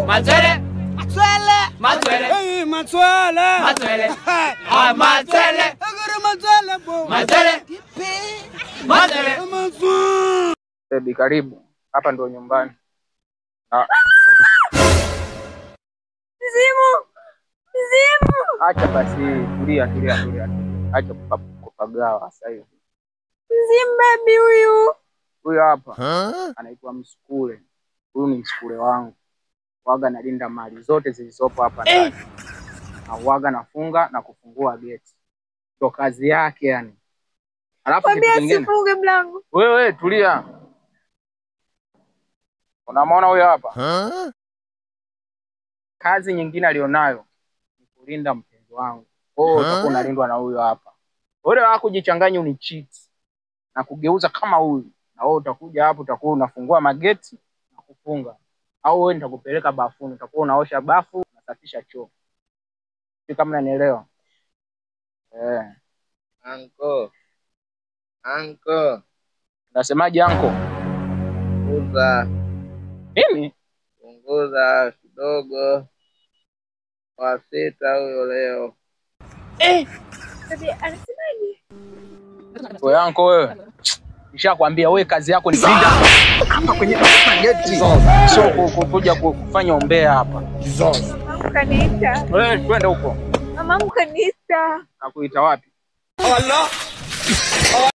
Matwele. Matwele. Hey, Matwele. Matwele. Ah, Matwele. Matwele bo. Matwele. Matwele. Baby, karibu. Hapa ndo nyumbani. Zimu. Acha basi, tulia. Acha kupagawa sasa hivi. Zimu baby huyu. Huyu hapa anaitwa Msukule. Huyu ni msukule wangu. Waga nalinda mali zote zilizopo hapa ndani. Na waga nafunga na kufungua geti. Ndio kazi yake yani. Alafu kitu kingine. Usifunge mlango. Wewe tulia. Unamwona huyu hapa? Kazi nyingine alionayo ni kulinda mpenzi wangu. Utakuwa unalindwa na huyu hapa. Wewe wako jichanganye unicheat na kugeuza kama huyu. Na wewe utakuja hapo utakuwa unafungua mageti na kufunga. Au wewe nitakupeleka bafuni, utakuwa unaosha bafu, unasafisha choo. Si kama unanielewa? Anko. Unasemaje anko? Punguza. Mimi? Punguza kidogo. Wasita huyo leo. Baby anasemaje? Wewe anko wewe. Nishakwambia wewe kazi yako ni kulinda hapa kwenye mageti. Sio kuja kufanya umbea hapa. Mama kanita. Wewe twende huko. Mama kanita. Nakuita wapi? Allah.